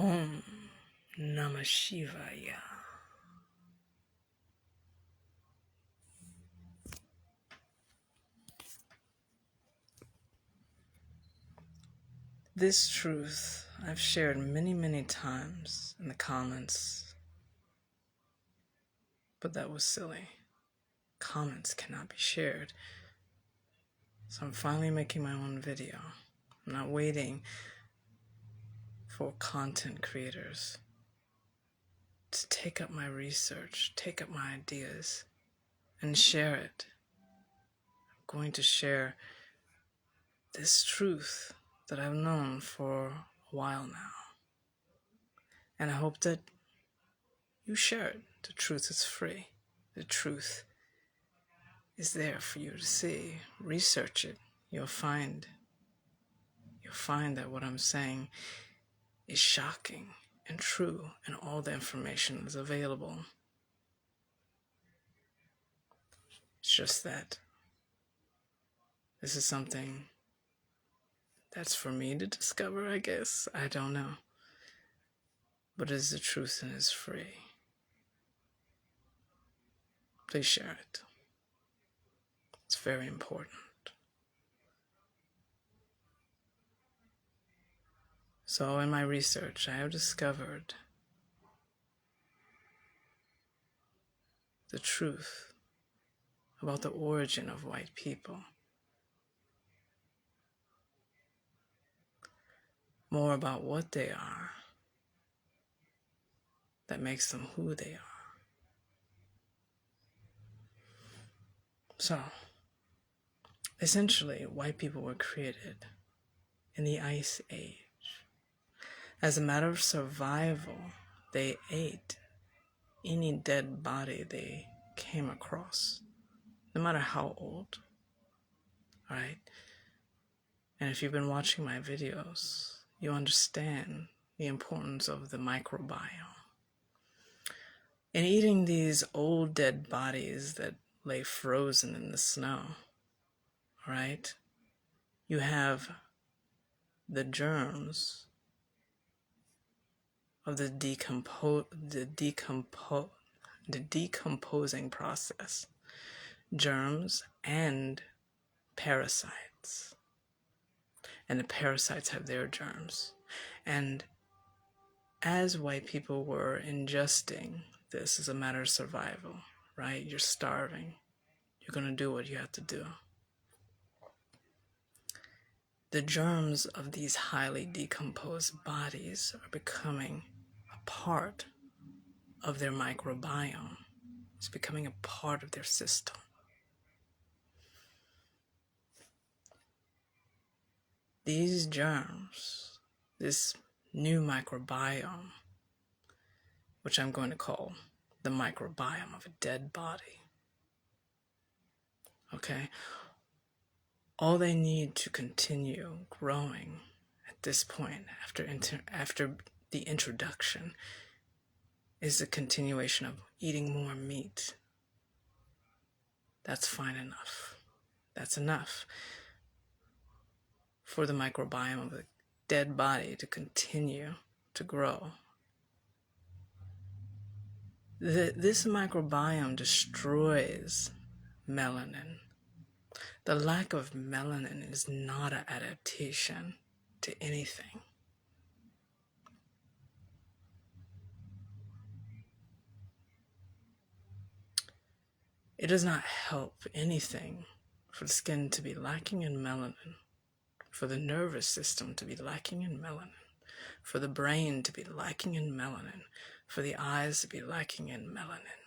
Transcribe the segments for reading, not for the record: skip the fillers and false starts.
Om Namah Shivaya. This truth I've shared many, many times in the comments, but that was silly. Comments cannot be shared. So I'm finally making my own video. I'm not waiting for content creators to take up my research, take up my ideas, and share it. I'm going to share this truth that I've known for a while now. And I hope that you share it. The truth is free. The truth is there for you to see. Research it. You'll find that what I'm saying is shocking and true, and all the information is available. It's just that this is something that's for me to discover, I guess. I don't know. But it is the truth and it's free. Please share it. It's very important. So in my research, I have discovered the truth about the origin of white people. More about what they are that makes them who they are. So, essentially, white people were created in the Ice Age. As a matter of survival, they ate any dead body they came across, no matter how old, right? And if you've been watching my videos, you understand the importance of the microbiome. In eating these old dead bodies that lay frozen in the snow, right? You have the germs of the decomposing process. Germs and parasites. And the parasites have their germs. And as white people were ingesting this as a matter of survival, right? You're starving. You're going to do what you have to do. The germs of these highly decomposed bodies are becoming a part of their microbiome. It's becoming a part of their system. These germs, this new microbiome, which I'm going to call the microbiome of a dead body, okay? All they need to continue growing at this point, after the introduction, is the continuation of eating more meat. That's fine enough. That's enough for the microbiome of a dead body to continue to grow. This microbiome destroys melanin. The lack of melanin is not an adaptation to anything. It does not help anything for the skin to be lacking in melanin, for the nervous system to be lacking in melanin, for the brain to be lacking in melanin, for the eyes to be lacking in melanin.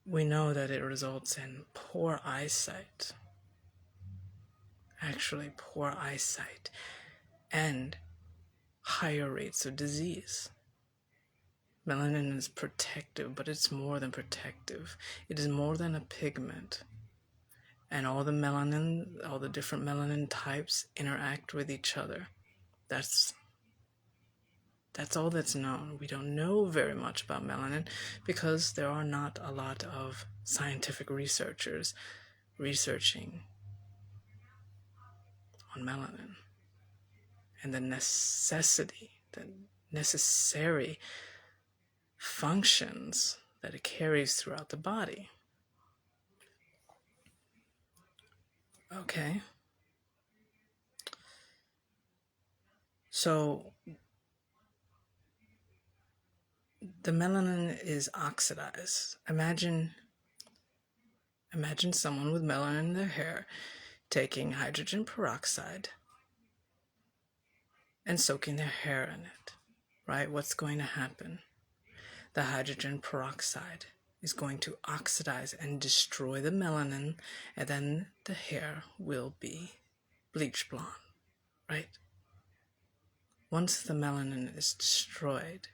We know that it results in poor eyesight, actually poor eyesight, and higher rates of disease. Melanin is protective, but it's more than protective. It is more than a pigment. And all the different melanin types interact with each other. That's all that's known. We don't know very much about melanin because there are not a lot of scientific researchers researching on melanin and the necessary functions that it carries throughout the body. Okay. So the melanin is oxidized. Imagine someone with melanin in their hair taking hydrogen peroxide and soaking their hair in it, right? What's going to happen? The hydrogen peroxide is going to oxidize and destroy the melanin, and then the hair will be bleach blonde, right? Once the melanin is destroyed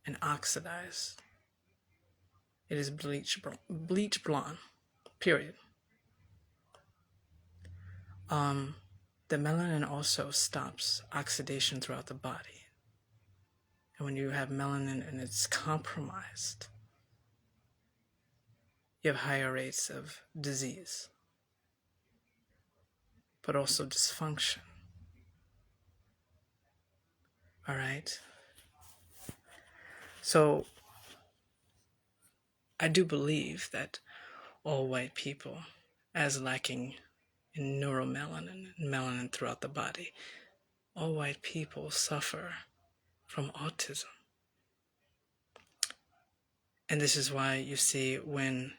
and oxidized, it is bleach blonde, period. The melanin also stops oxidation throughout the body. And when you have melanin and it's compromised, you have higher rates of disease, but also dysfunction. All right? So I do believe that all white people, as lacking in neuromelanin and melanin throughout the body, all white people suffer from autism. And this is why you see when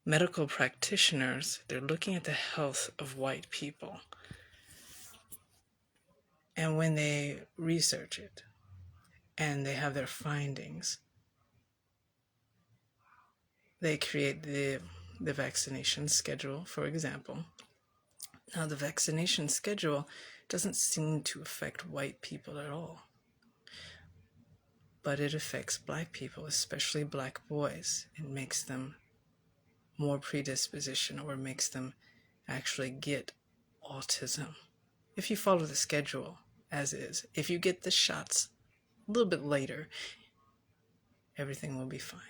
medical practitioners, they're looking at the health of white people. And when they research it and they have their findings, they create the vaccination schedule, for example. Now, the vaccination schedule doesn't seem to affect white people at all, but it affects black people, especially black boys. It makes them more predisposition, or makes them actually get autism. If you follow the schedule as is, if you get the shots a little bit later, everything will be fine.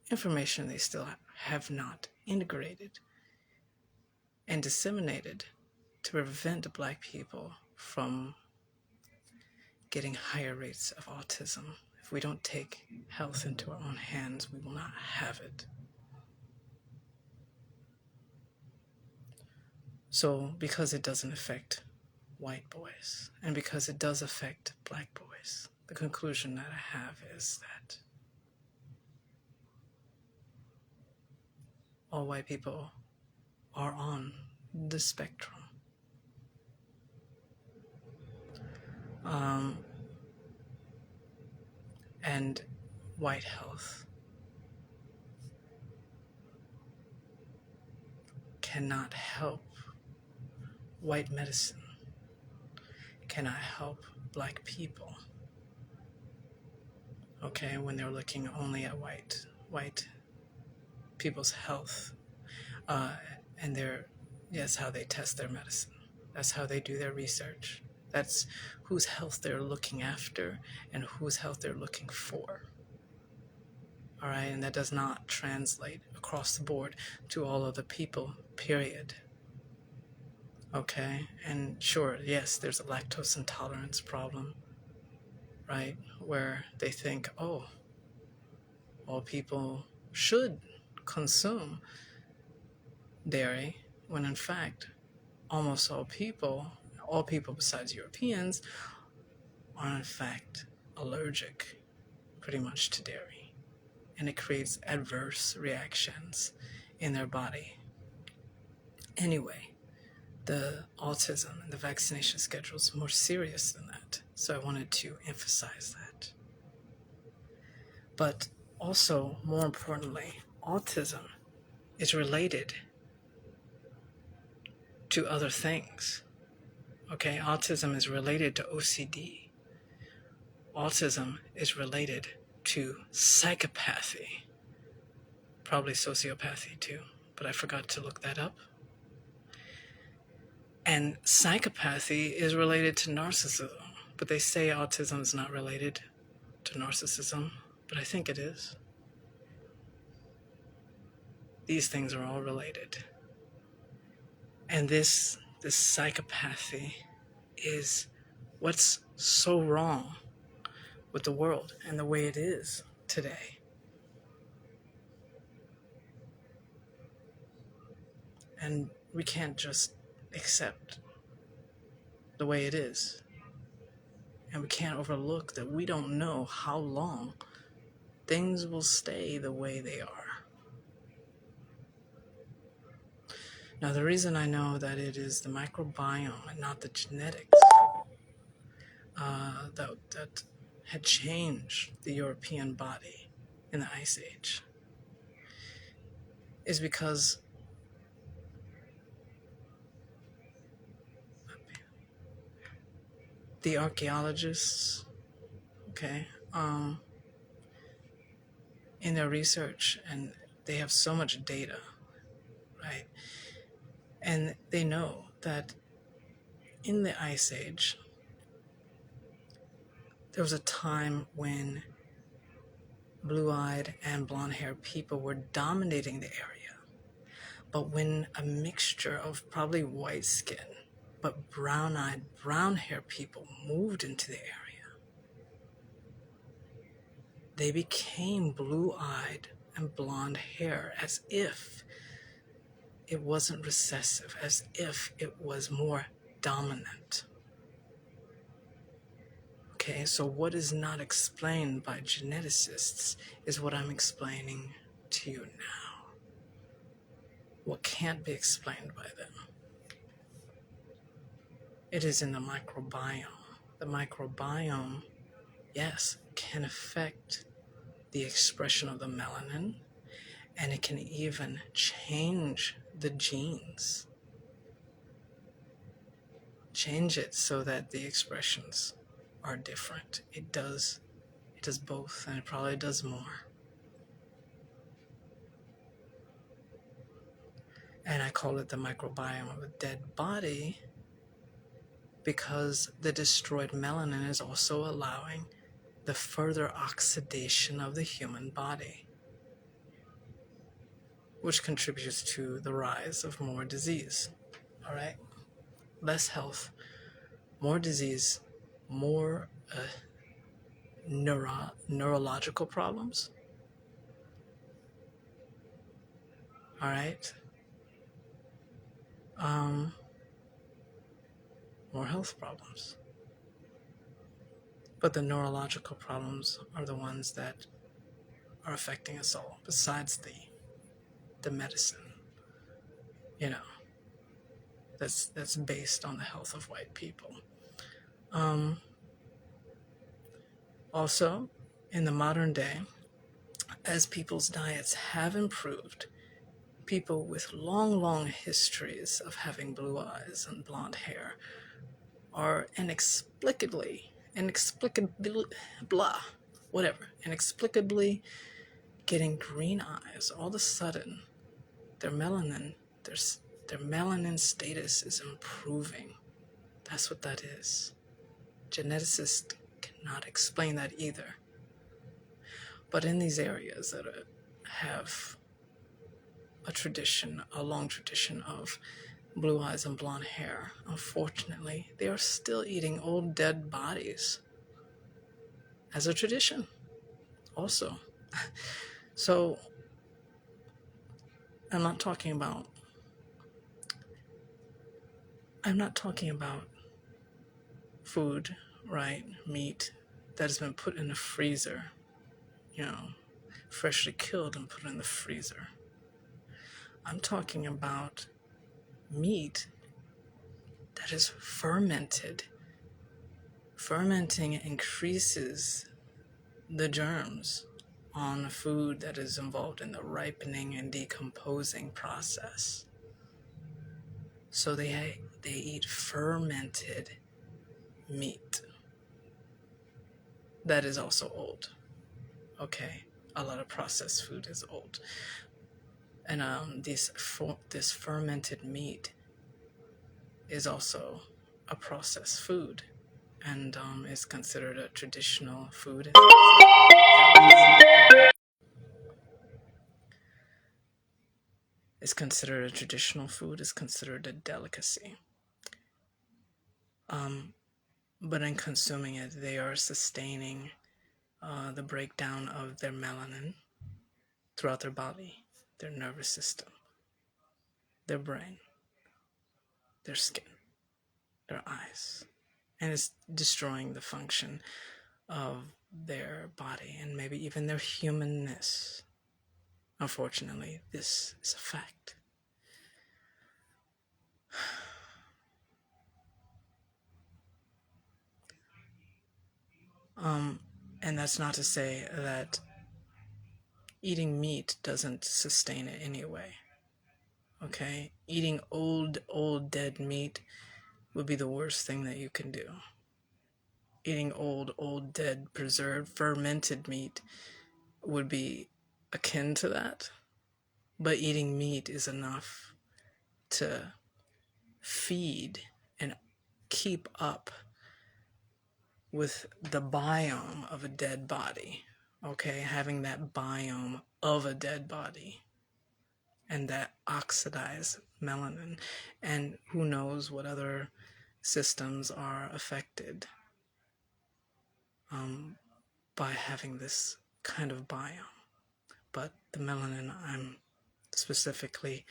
Information they still have not integrated and disseminated to prevent black people from getting higher rates of autism. If we don't take health into our own hands, we will not have it. So because it doesn't affect white boys, and because it does affect black boys, the conclusion that I have is that all white people are on the spectrum. And white health cannot help white medicine, cannot help black people, okay, when they're looking only at white people's health. And that's how they test their medicine. That's how they do their research. That's whose health they're looking after and whose health they're looking for. All right, and that does not translate across the board to all other people, period. Okay, and sure, yes, there's a lactose intolerance problem, right, where they think, oh, all people should consume dairy, when in fact, almost all people besides Europeans, are in fact allergic pretty much to dairy. And it creates adverse reactions in their body. Anyway, the autism and the vaccination schedule is more serious than that. So I wanted to emphasize that. But also, more importantly, autism is related to other things. Okay, autism is related to OCD. Autism is related to psychopathy, probably sociopathy too, but I forgot to look that up. And psychopathy is related to narcissism, but they say autism is not related to narcissism, but I think it is. these things are all related. And this psychopathy is what's so wrong with the world and the way it is today. And we can't just accept the way it is. And we can't overlook that we don't know how long things will stay the way they are. Now, the reason I know that it is the microbiome and not the genetics that had changed the European body in the Ice Age is because the archaeologists, okay, in their research, and they have so much data, right? And they know that in the Ice Age, there was a time when blue-eyed and blonde-haired people were dominating the area. But when a mixture of probably white skin, but brown-eyed, brown-haired people moved into the area, they became blue-eyed and blonde hair, as if it wasn't recessive, as if it was more dominant. Okay, so what is not explained by geneticists is what I'm explaining to you now. What can't be explained by them. It is in the microbiome. The microbiome, yes, can affect the expression of the melanin, and it can even change the genes. Change it so that the expressions are different. It does both, and it probably does more. And I call it the microbiome of a dead body because the destroyed melanin is also allowing the further oxidation of the human body, which contributes to the rise of more disease. All right? Less health, more disease, more neurological problems. All right? More health problems. But the neurological problems are the ones that are affecting us all, besides the medicine, you know, that's based on the health of white people. Also, in the modern day, as people's diets have improved, people with long histories of having blue eyes and blonde hair are inexplicably getting green eyes. All of a sudden, their melanin status is improving. That's what that is. Geneticists cannot explain that either. But in these areas that have a long tradition of blue eyes and blonde hair, unfortunately, they are still eating old dead bodies as a tradition also. So I'm not talking about food, right? Meat that has been put in the freezer, freshly killed and put in the freezer. I'm talking about meat that is fermented. Fermenting increases the germs on food that is involved in the ripening and decomposing process. So they eat fermented meat. That is also old. Okay, a lot of processed food is old. And this fermented meat is also a processed food, and is considered a traditional food. is considered a traditional food, is considered a delicacy. But in consuming it, they are sustaining the breakdown of their melanin throughout their body, their nervous system, their brain, their skin, their eyes. And it's destroying the function of their body and maybe even their humanness. Unfortunately, this is a fact. And that's not to say that eating meat doesn't sustain it anyway. Okay? Eating old dead meat would be the worst thing that you can do. Eating old dead preserved fermented meat would be akin to that. But eating meat is enough to feed and keep up with the biome of a dead body. Okay, having that biome of a dead body and that oxidized melanin, and who knows what other systems are affected by having this kind of biome. But the melanin I'm specifically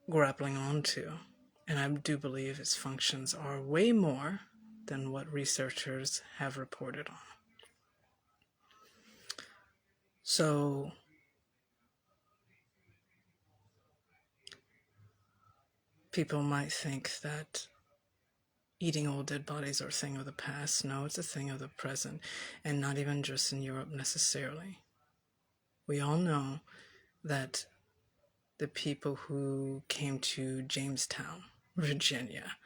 grappling onto, and I do believe its functions are way more than what researchers have reported on. So people might think that eating old dead bodies are a thing of the past. No, it's a thing of the present, and not even just in Europe necessarily. We all know that the people who came to Jamestown, Virginia,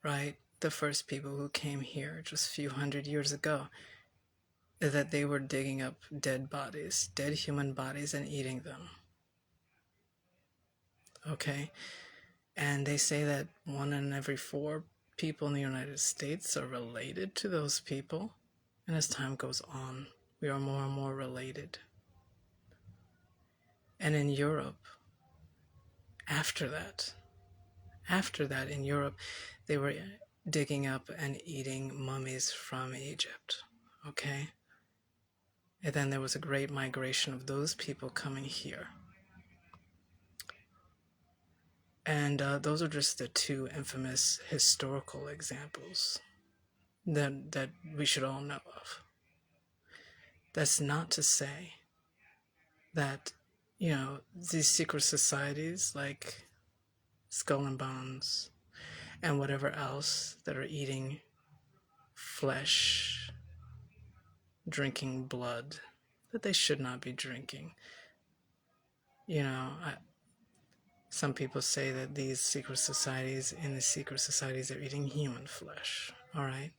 right? The first people who came here just a few hundred years ago, that they were digging up dead bodies, dead human bodies, and eating them. Okay? And they say that 1 in every 4 people in the United States are related to those people. And as time goes on, we are more and more related. And in Europe, after that in Europe, they were digging up and eating mummies from Egypt. Okay? And then there was a great migration of those people coming here. And those are just the 2 infamous historical examples that we should all know of. That's not to say that, these secret societies like Skull and Bones and whatever else that are eating flesh, drinking blood, that they should not be drinking. Some people say that these secret societies, in the secret societies, are eating human flesh, all right?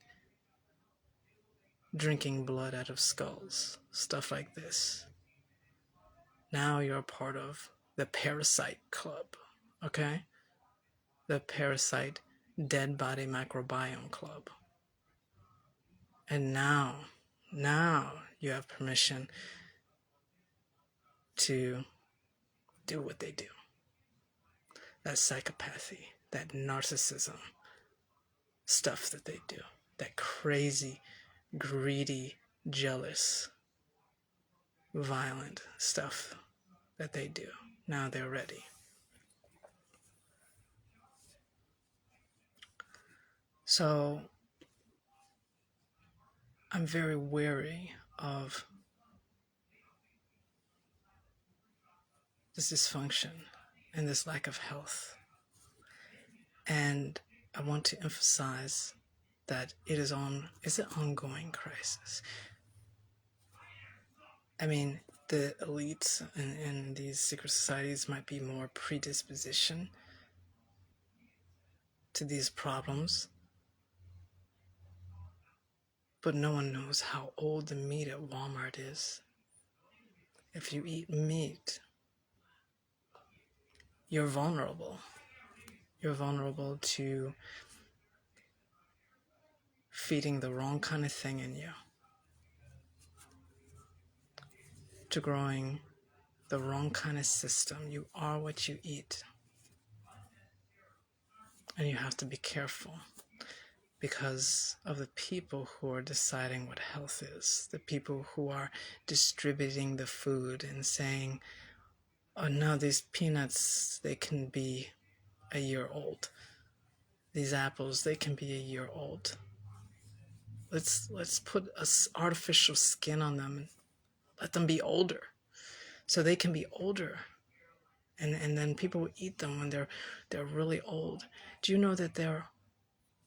Drinking blood out of skulls, stuff like this. Now you're part of the parasite club, okay? The parasite dead body microbiome club. And now you have permission to do what they do. That psychopathy, that narcissism stuff that they do, that crazy, greedy, jealous, violent stuff that they do. Now they're ready. So I'm very wary of this dysfunction and this lack of health. And I want to emphasize that it's an ongoing crisis. I mean, the elites in these secret societies might be more predisposition to these problems, but no one knows how old the meat at Walmart is. If you eat meat, you're vulnerable. You're vulnerable to feeding the wrong kind of thing in you, to growing the wrong kind of system. You are what you eat. And you have to be careful because of the people who are deciding what health is, the people who are distributing the food and saying, oh no, these peanuts, they can be a year old. These apples, they can be a year old. Let's put an artificial skin on them and let them be older so they can be older. And then people eat them when they're really old. Do you know that they're